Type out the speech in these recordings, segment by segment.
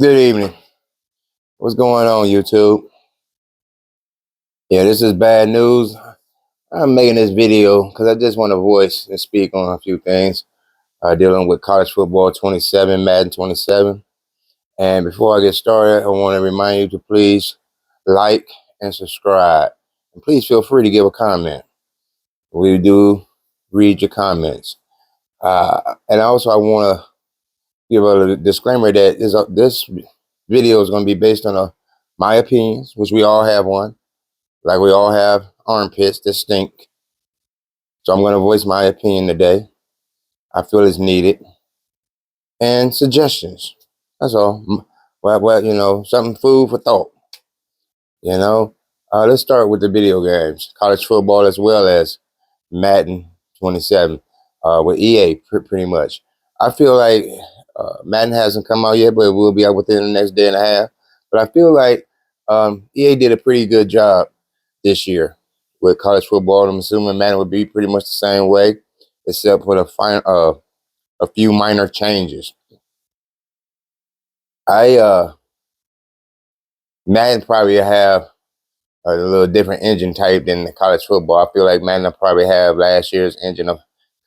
Good evening. What's going on, YouTube? Yeah, this is bad news. I'm making this video because I just want to voice and speak on a few things dealing with college football 27, Madden 27. And before I get started, I want to remind you to please like and subscribe. And please feel free to give a comment. We do read your comments. And also, I want to give a disclaimer that this video is going to be based on my opinions, which we all have one. Like we all have armpits that stink. So I'm going to voice my opinion today. I feel it's needed. And suggestions. That's all. Well, something food for thought. You know, let's start with the video games, college football as well as Madden 27 with EA pretty much. I feel like Madden hasn't come out yet, but it will be out within the next day and a half. But I feel like EA did a pretty good job this year with college football. I'm assuming Madden would be pretty much the same way, except for a few minor changes. I Madden probably have a little different engine type than the college football. I feel like Madden will probably have last year's engine of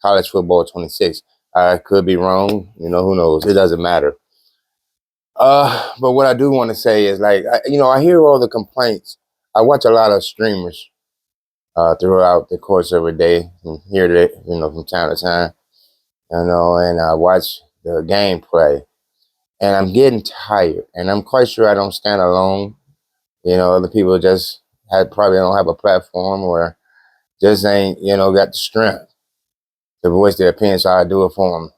college football 26. I could be wrong. Who knows? It doesn't matter. But what I do want to say is like, I hear all the complaints. I watch a lot of streamers throughout the course of a day, from here to from time to time. And I watch the gameplay, and I'm getting tired. And I'm quite sure I don't stand alone. Other people just probably don't have a platform or just ain't got the strength to voice their opinion. So I do it for them.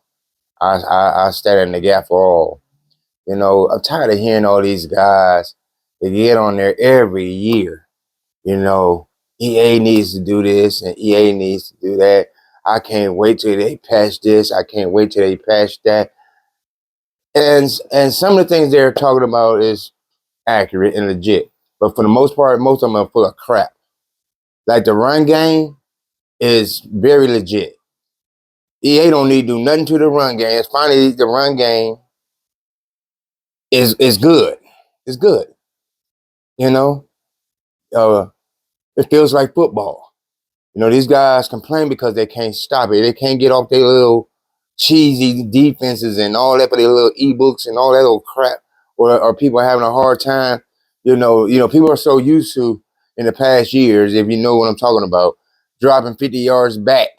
I stand in the gap for all. I'm tired of hearing all these guys that get on there every year. EA needs to do this and EA needs to do that. I can't wait till they patch this. I can't wait till they patch that. And some of the things they're talking about is accurate and legit. But for the most part, most of them are full of crap. Like the run game is very legit. EA don't need to do nothing to the run game. It's finally the run game is good. It's good. You know, uh, it feels like football. These guys complain because they can't stop it. They can't get off their little cheesy defenses and all that, but their little ebooks and all that little crap. Or people are having a hard time. People are so used to in the past years, if you know what I'm talking about, dropping 50 yards back,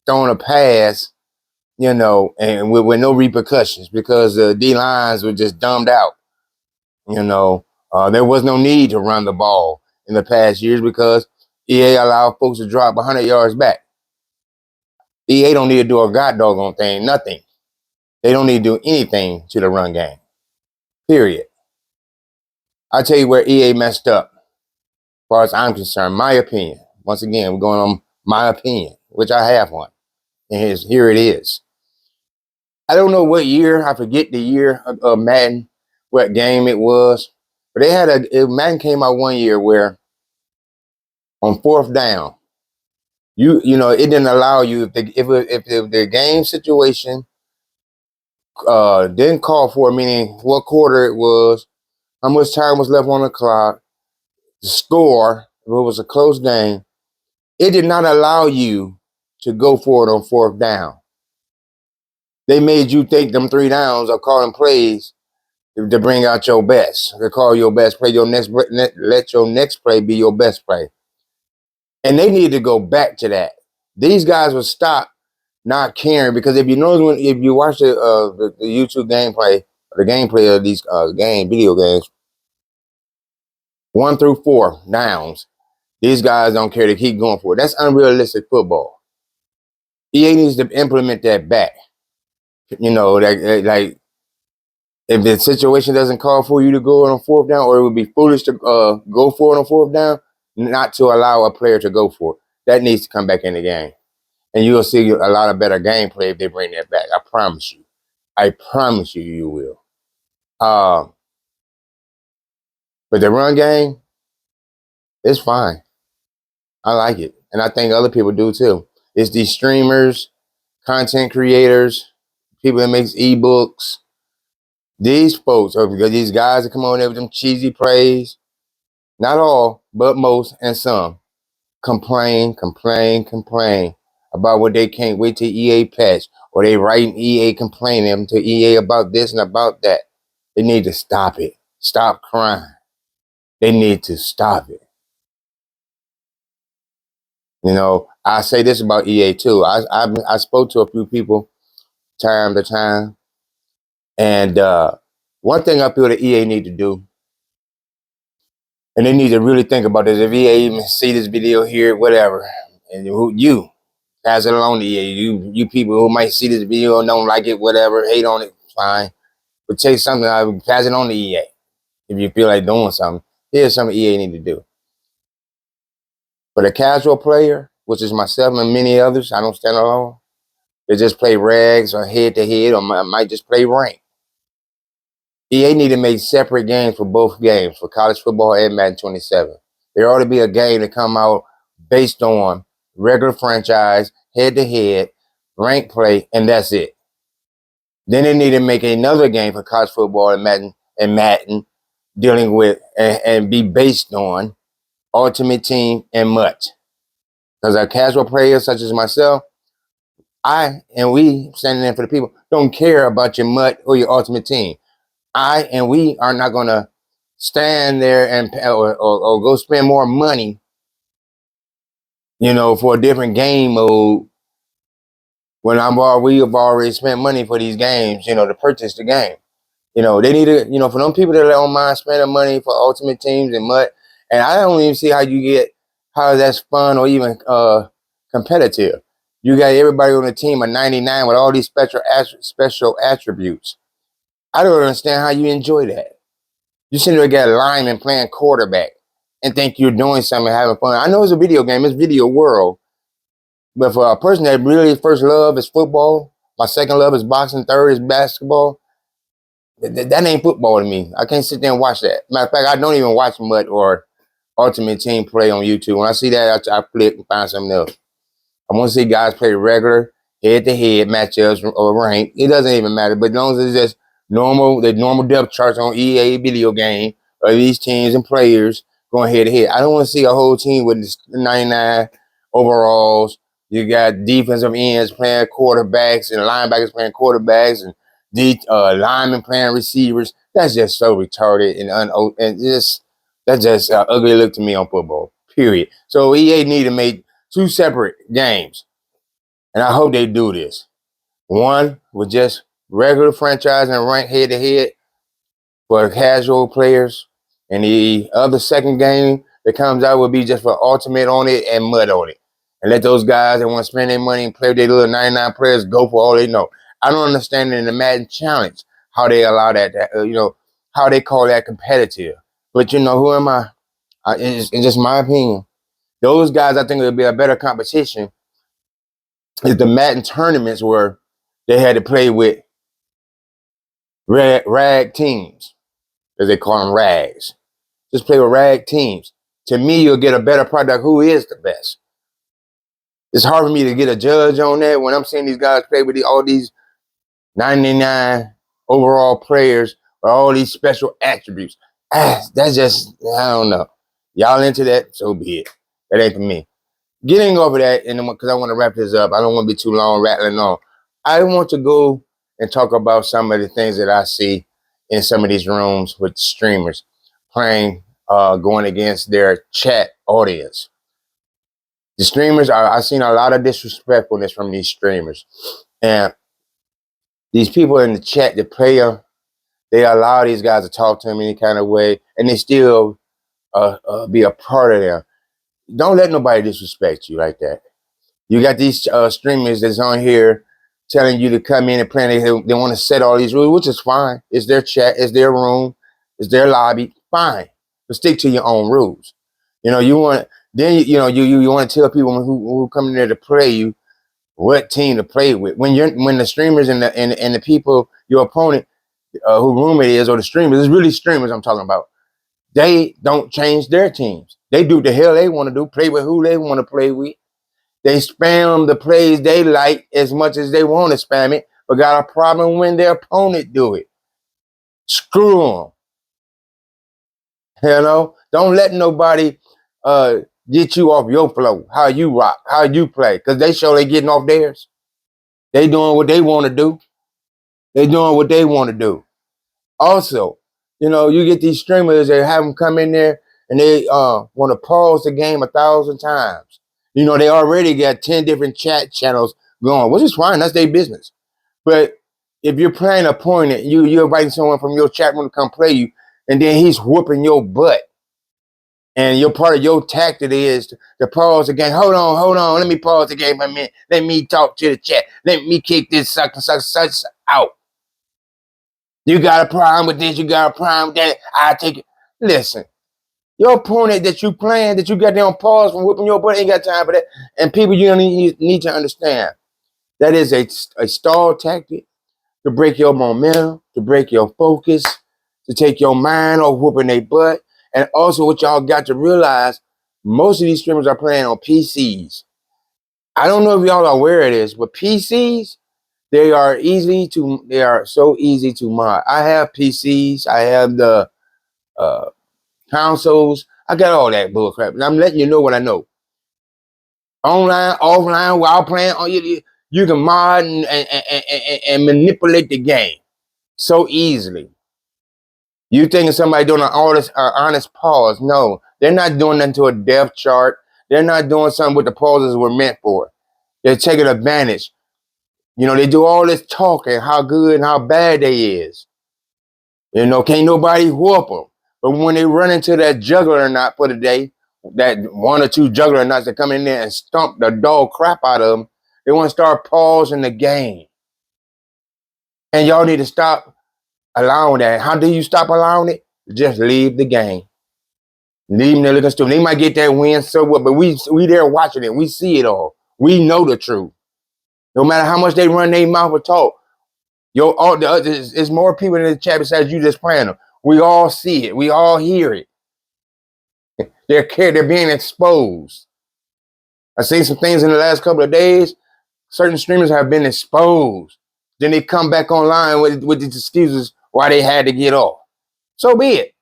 throwing a pass, and with no repercussions because the D lines were just dumbed out. There was no need to run the ball in the past years because EA allowed folks to drop 100 yards back. EA don't need to do a god doggone thing, nothing. They don't need to do anything to the run game. Period. I tell you where EA messed up, as far as I'm concerned, my opinion. Once again, we're going on my opinion, which I have one. And here it is. I don't know what year, I forget the year of Madden, what game it was, but Madden came out one year where on fourth down, it didn't allow you if the game situation didn't call for it, meaning what quarter it was, how much time was left on the clock, the score, if it was a close game, it did not allow you to go for it on fourth down. They made you take them 3 downs or calling plays to bring out your best. To call your best play, let your next play be your best play. And they need to go back to that. These guys will stop not caring because if you notice if you watch the YouTube gameplay, the gameplay of these video games, 1 through 4 downs, these guys don't care to keep going for it. That's unrealistic football. EA needs to implement that back. Like if the situation doesn't call for you to go on fourth down, or it would be foolish to go for it on fourth down, not to allow a player to go for it. That needs to come back in the game. And you'll see a lot of better gameplay if they bring that back. I promise you. I promise you, you will. But the run game, it's fine. I like it. And I think other people do too. It's these streamers, content creators, people that makes ebooks, These folks, these guys that come on there with them cheesy praise, not all, but most and some, complain about what they can't wait till EA patch, or they writing EA complaining to EA about this and about that. They need to stop it. Stop crying. They need to stop it. You know, I say this about EA too. I spoke to a few people time to time, and one thing I feel that EA need to do, and they need to really think about this. If EA even see this video here, whatever, and you pass it along to EA. You people who might see this video and don't like it, whatever, hate on it, fine. But take something out, pass it on to EA. If you feel like doing something, here's something EA need to do. For the casual player, which is myself and many others, I don't stand alone. They just play rags or head to head, or might just play rank. EA need to make separate games for both games, for college football and Madden 27. There ought to be a game to come out based on regular franchise, head to head, rank play, and that's it. Then they need to make another game for college football and Madden dealing with and be based on Ultimate Team and much. Because our casual players such as myself, I and we standing in for the people don't care about your MUT or your Ultimate Team. I and we are not going to stand there and or go spend more money, you know, for a different game mode when we have already spent money for these games, you know, to purchase the game. You know, they need to, you know, for them people that don't mind spending money for Ultimate Teams and MUT, and I don't even see how that's fun or even competitive. You got everybody on the team of 99 with all these special attributes. I don't understand how you enjoy that. You sit there and get a lineman playing quarterback and think you're doing something, having fun. I know it's a video game, it's video world, but for a person that really first love is football, my second love is boxing, third is basketball, that ain't football to me. I can't sit there and watch that. Matter of fact, I don't even watch MUT or Ultimate Team play on YouTube. When I see that, I click and find something else. I want to see guys play regular head-to-head matchups or rank. It doesn't even matter. But as long as it's just the normal depth charts on EA video game of these teams and players going head-to-head. I don't want to see a whole team with 99 overalls. You got defensive ends playing quarterbacks and linebackers playing quarterbacks and linemen playing receivers. That's just so retarded and that's just ugly look to me on football, period. So EA need to make 2 separate games, and I hope they do this. One with just regular franchise and rank head-to-head for casual players, and the other second game that comes out will be just for Ultimate on it and MUT on it. And let those guys that want to spend their money and play with their little 99 players go for all they know. I don't understand in the Madden Challenge how they allow that, you know, how they call that competitive. But, you know, who am I? It's just my opinion. Those guys, I think it would be a better competition if the Madden tournaments were they had to play with rag teams, as they call them, rags. Just play with rag teams. To me, you'll get a better product. Who is the best? It's hard for me to get a judge on that when I'm seeing these guys play with all these 99 overall players with all these special attributes. That's just, I don't know. Y'all into that? So be it. That ain't for me. Getting over that, and because I want to wrap this up, I don't want to be too long rattling on. I want to go and talk about some of the things that I see in some of these rooms with streamers playing, going against their chat audience. The streamers, I've seen a lot of disrespectfulness from these streamers. And these people in the chat, the player, they allow these guys to talk to them any kind of way, and they still be a part of them. Don't let nobody disrespect you like that. You got these streamers that's on here telling you to come in and play. They want to set all these rules, which is fine. It's their chat, it's their room, it's their lobby. Fine, but stick to your own rules. You know, you want you want to tell people who come in there to play you what team to play with. When the streamers and the people, your opponent, who room it is, or the streamers, it's really streamers I'm talking about. They don't change their teams. They do the hell they want to do, play with who they want to play with. They spam the plays they like as much as they want to spam it, but got a problem when their opponent do it. Screw them. You know, don't let nobody get you off your flow, how you rock, how you play, because they show they getting off theirs. They doing what they want to do. They doing what they want to do. Also, you know, you get these streamers that have them come in there and they want to pause the game 1,000 times. You know, they already got 10 different chat channels going, which is fine. That's their business. But if you're playing a opponent, you're inviting someone from your chat room to come play you, and then he's whooping your butt. And your part of your tactic is to pause the game. Hold on. Let me pause the game for a minute. Let me talk to the chat. Let me kick this sucker out. You got a problem with this, you got a problem with that. I take it. Listen, your opponent that you playing, that you got there on pause from whooping your butt, ain't got time for that. And people, you need to understand that is a stall tactic to break your momentum, to break your focus, to take your mind off whooping their butt. And also, what y'all got to realize, most of these streamers are playing on PCs. I don't know if y'all are aware of this, but PCs, they are so easy to mod. I have PCs, I have the consoles, I got all that bullcrap. And I'm letting you know what I know. Online, offline, while playing, you can mod and manipulate the game so easily. You thinking somebody doing an honest pause? No, they're not doing that to a depth chart. They're not doing something what the pauses were meant for. They're taking advantage. You know, they do all this talking, how good and how bad they is. You know, can't nobody whoop them. But when they run into that juggler knot for the day, that one or two juggler knots that come in there and stomp the dog crap out of them, they want to start pausing the game. And y'all need to stop allowing that. How do you stop allowing it? Just leave the game. Leave them there looking stupid. They might get that win, so what? But we there watching it. We see it all. We know the truth. No matter how much they run their mouth or talk, it's more people in the chat besides you just playing them. We all see it. We all hear it. They're being exposed. I've seen some things in the last couple of days. Certain streamers have been exposed. Then they come back online with these excuses why they had to get off. So be it.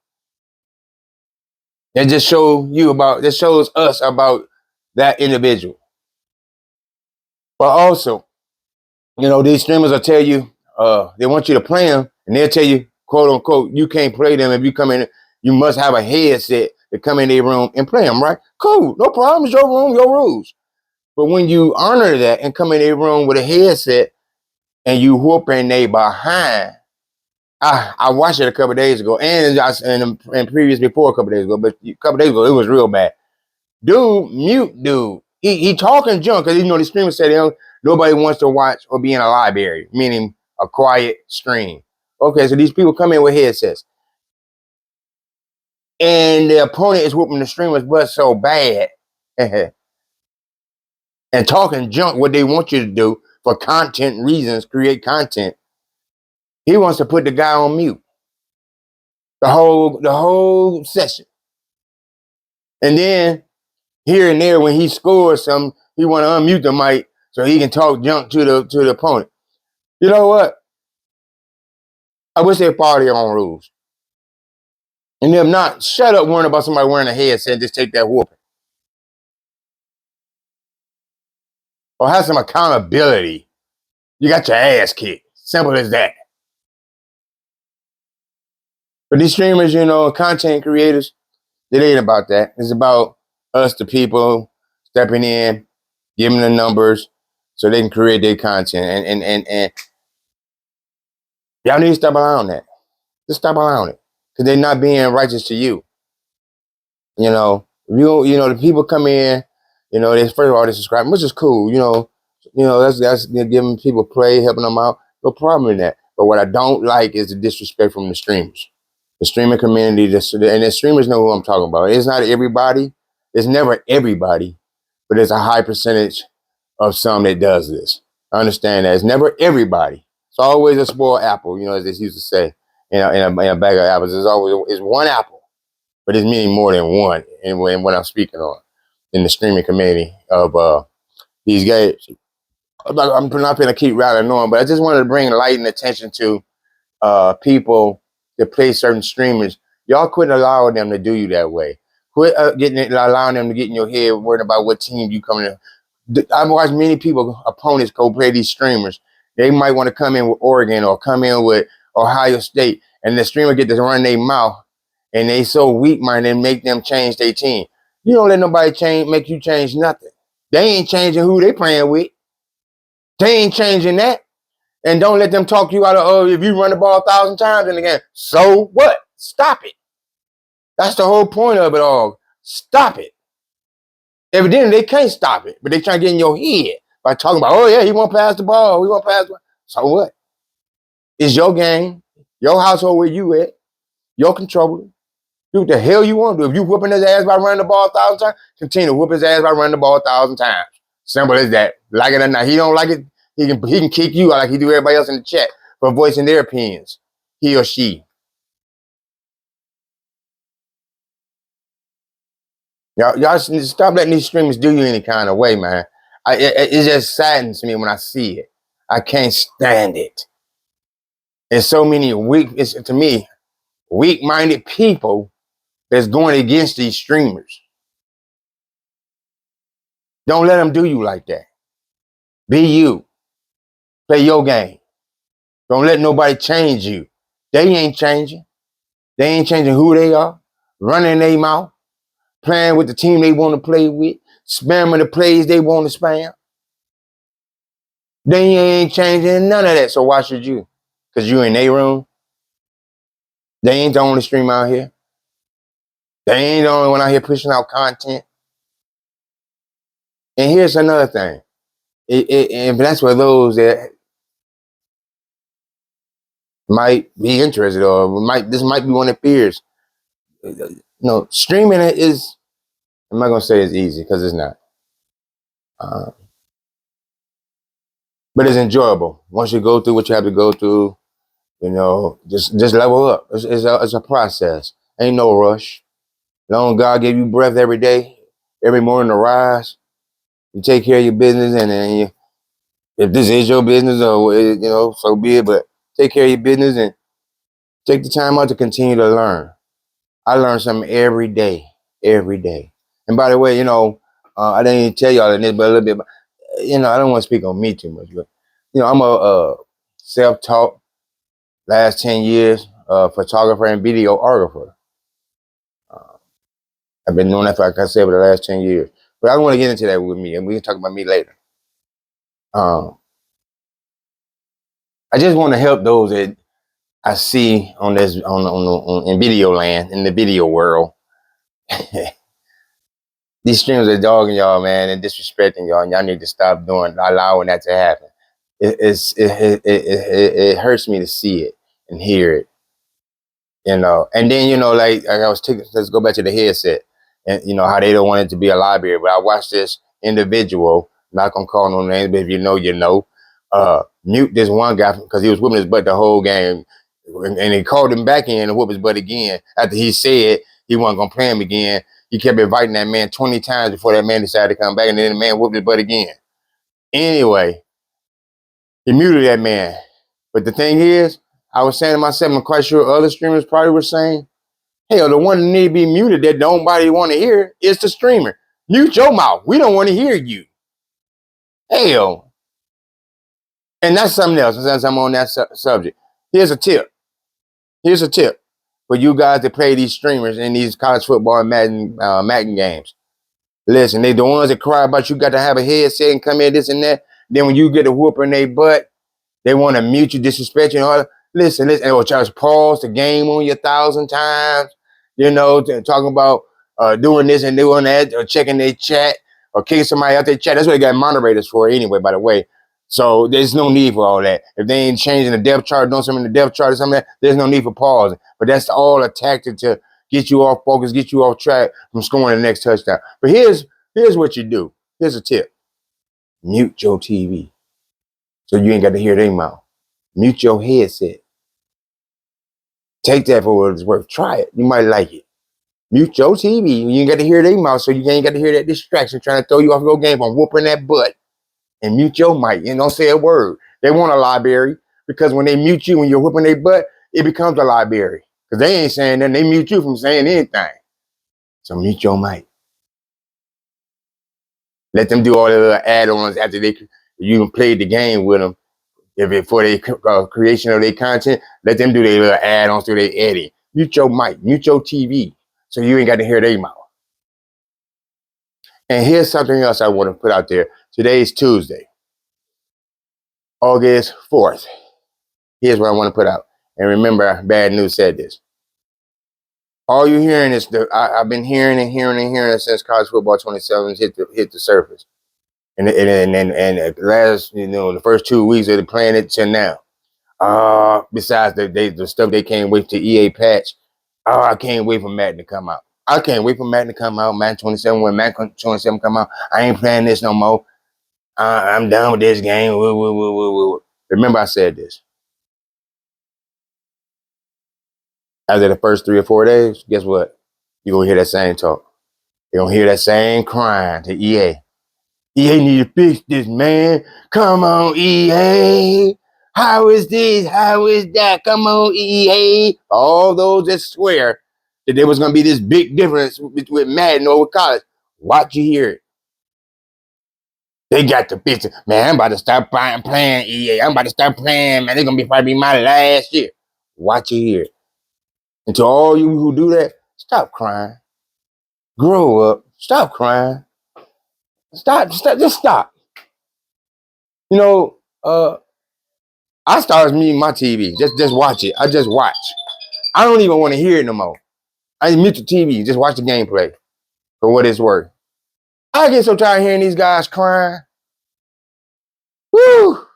That just shows us about that individual. But also, you know, these streamers will tell you they want you to play them, and they'll tell you, quote unquote, you can't play them if you come in. You must have a headset to come in their room and play them, right? Cool, no problem. It's your room, your rules. But when you honor that and come in their room with a headset and you whooping they behind, I watched it a couple of days ago, and previous before a couple of days ago, but a couple of days ago it was real bad. Dude, mute dude. He talking junk because you know the streamer said nobody wants to watch or be in a library, meaning a quiet stream. Okay, so these people come in with headsets, and the opponent is whooping the streamer's butt so bad and talking junk what they want you to do for content reasons, create content. He wants to put the guy on mute the whole session, and then here and there when he scores something, he want to unmute the mic so he can talk junk to the opponent. You know what? I wish they follow their own rules. And if not, shut up worrying about somebody wearing a headset and just take that whooping. Or have some accountability. You got your ass kicked. Simple as that. But these streamers, you know, content creators, it ain't about that. It's about us, the people, stepping in, giving the numbers so they can create their content. And y'all need to stop allowing that. Just stop allowing it. Because they're not being righteous to you. You know, the people come in, you know, they first of all they subscribe, which is cool, you know, that's giving people play, helping them out. No problem in that. But what I don't like is the disrespect from the streamers. The streaming community, and the streamers know who I'm talking about. It's not everybody. It's never everybody, but there's a high percentage of some that does this. I understand that. It's never everybody. It's always a spoiled apple, you know, as they used to say, in a bag of apples. It's one apple, but it's meaning more than one in what I'm speaking on in the streaming community of these guys. I'm not going to keep rattling on, but I just wanted to bring light and attention to people to play certain streamers. Y'all quit allowing them to do you that way. Quit allowing them to get in your head worrying about what team you coming in. I've watched many people, opponents, go play these streamers. They might want to come in with Oregon or come in with Ohio State, and the streamer get to run their mouth, and they so weak-minded and make them change their team. You don't let nobody make you change nothing. They ain't changing who they playing with. They ain't changing that. And don't let them talk you out of, oh, if you run the ball 1,000 times in the game, so what? Stop it. That's the whole point of it all. Stop it. Evidently, they can't stop it, but they try to get in your head by talking about, oh, yeah, he won't pass the ball. He won't pass the ball. So what? It's your game, your household where you at, your controller. Do what the hell you want to do. If you whooping his ass by running the ball 1,000 times, continue to whoop his ass by running the ball 1,000 times. Simple as that. Like it or not. He don't like it, he can kick you out like he do everybody else in the chat for voicing their opinions. He or she. Y'all stop letting these streamers do you any kind of way, man. It just saddens me when I see it. I can't stand it. There's so many to me, weak-minded people that's going against these streamers. Don't let them do you like that. Be you. Play your game. Don't let nobody change you. They ain't changing. They ain't changing who they are. Running their mouth. Playing with the team they want to play with. Spamming the plays they want to spam. They ain't changing none of that. So why should you? Because you in their room. They ain't the only stream out here. They ain't the only one out here pushing out content. And here's another thing. And that's for those that might be interested, or this might be one of their fears. No, streaming is, I'm not gonna say it's easy because it's not. But it's enjoyable. Once you go through what you have to go through, just level up. It's a process. Ain't no rush. Long God gave you breath every day, every morning to rise. You take care of your business, and then if this is your business, or so be it. But take care of your business and take the time out to continue to learn. I learn something every day, every day. And by the way, I didn't even tell y'all this, but a little bit. I don't want to speak on me too much, but I'm a self-taught last 10 years photographer and videographer. I've been doing that for, like I said, for the last 10 years. But I don't want to get into that with me, and we can talk about me later. I just want to help those that I see on this in video land, in the video world. These streamers are dogging y'all, man, and disrespecting y'all, and y'all need to stop allowing that to happen. It hurts me to see it and hear it, and then like I was taking. Let's go back to the headset, and how they don't want it to be a library. But I watched this individual, not gonna call no names, but if you know, mute this one guy because he was whooping his butt the whole game, and he called him back in to whoop his butt again after he said he wasn't gonna play him again. He kept inviting that man 20 times before that man decided to come back, and then the man whooped his butt again. Anyway, he muted that man. But the thing is, I was saying to myself, I'm quite sure other streamers probably were saying, hell, the one that need to be muted that nobody want to hear is the streamer. Mute your mouth. We don't want to hear you. Hell. And that's something else, since I'm on that subject. Here's a tip for you guys that play these streamers in these college football and Madden games. Listen, they the ones that cry about you got to have a headset and come in this and that. Then when you get a whoop in their butt, they want to mute you, disrespect you, and all that. Listen, or try to pause the game on you 1,000 times. Talking about doing this and doing that, or checking their chat, or kicking somebody out their chat. That's what they got moderators for anyway, by the way. So there's no need for all that. If they ain't changing the depth chart, doing something in the depth chart or something like that, there's no need for pausing. But that's all a tactic to get you off focus, get you off track from scoring the next touchdown. But here's what you do. Here's a tip. Mute your TV. So you ain't got to hear their mouth. Mute your headset. Take that for what it's worth. Try it. You might like it. Mute your TV. You ain't got to hear their mouth, so you ain't got to hear that distraction trying to throw you off your game from whooping that butt. And mute your mic and don't say a word. They want a library because when they mute you when you're whooping their butt, it becomes a library. Because they ain't saying nothing. They mute you from saying anything. So mute your mic. Let them do all the little add-ons after you played the game with them. If it for their creation of their content, let them do their little add-ons to their edit. Mute your mic, mute your TV, so you ain't got to hear their mouth. And here's something else I want to put out there. Today is Tuesday, August 4th. Here's what I want to put out. And remember, Bad News said this. All you're hearing is I've been hearing it since college football 27 hit the surface. And last, the first 2 weeks of the playing it till now. Besides the stuff they can't wait to EA patch. I can't wait for Madden to come out. I can't wait for Madden to come out. Madden 27, when Madden 27 come out, I ain't playing this no more. I'm done with this game. Remember I said this. After the first 3 or 4 days, guess what? You're going to hear that same talk. You're going to hear that same crying to EA. EA need to fix this, man. Come on, EA. How is this? How is that? Come on, EA. All those that swear that there was going to be this big difference with Madden over college. Watch you hear it. They got to fix it. Man, I'm about to start playing EA. I'm about to start playing, man. It's going to probably be my last year. Watch you hear it. And to all you who do that, stop crying. Grow up. Stop crying. Stop. Just stop. I started muting my TV. Just watch it. I just watch. I don't even want to hear it no more. I mute the TV. Just watch the gameplay for what it's worth. I get so tired of hearing these guys crying. Woo!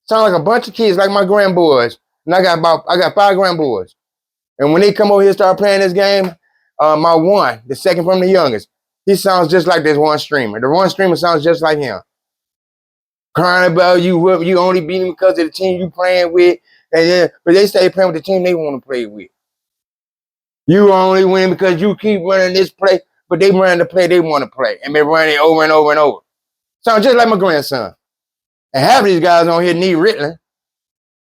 Sound like a bunch of kids, like my grandboys. And I got 5 grandboys. And when they come over here and start playing this game, my one, the second from the youngest, he sounds just like this one streamer. The one streamer sounds just like him. Crying about you only beating because of the team you playing with. But they stay playing with the team they want to play with. You only win because you keep running this play, but they run the play they want to play. And they run it over and over and over. Sounds just like my grandson. And half of these guys on here need Ritalin.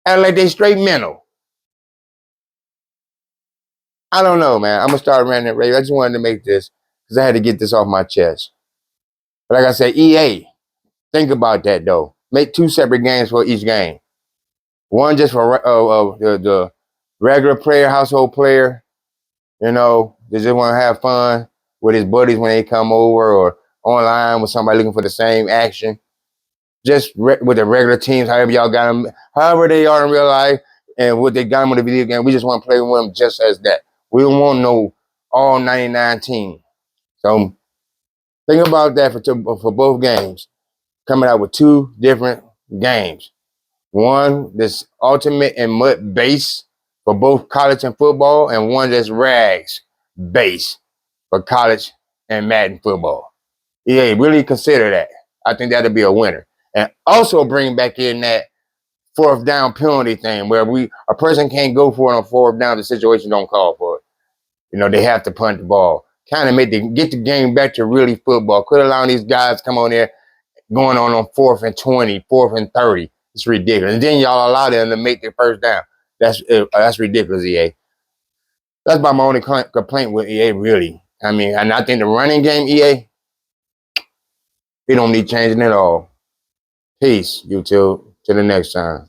Act like they straight mental. I don't know, man. I'm going to start running that rave. I just wanted to make this because I had to get this off my chest. But like I said, EA, think about that, though. Make 2 separate games for each game. One just for the regular player, household player. They just want to have fun with his buddies when they come over, or online with somebody looking for the same action. Just with the regular teams, however y'all got them, however they are in real life, and what they got them with the video game, we just want to play with them just as that. We don't want no all 99 team. So think about that for both games. Coming out with 2 different games. One that's ultimate and mud base for both college and football, and one that's rags base for college and Madden football. Yeah, really consider that. I think that'll be a winner. And also bring back in that 4th down penalty thing where a person can't go for it on 4th down. The situation don't call for it. They have to punt the ball. Kind of get the game back to really football. Quit allowing these guys come on there going on 4th and 20, 4th and 30. It's ridiculous. And then y'all allow them to make their 1st down. That's ridiculous, EA. That's about my only complaint with EA, really. I mean, and I think the running game, EA, it don't need changing at all. Peace, YouTube. Till the next time.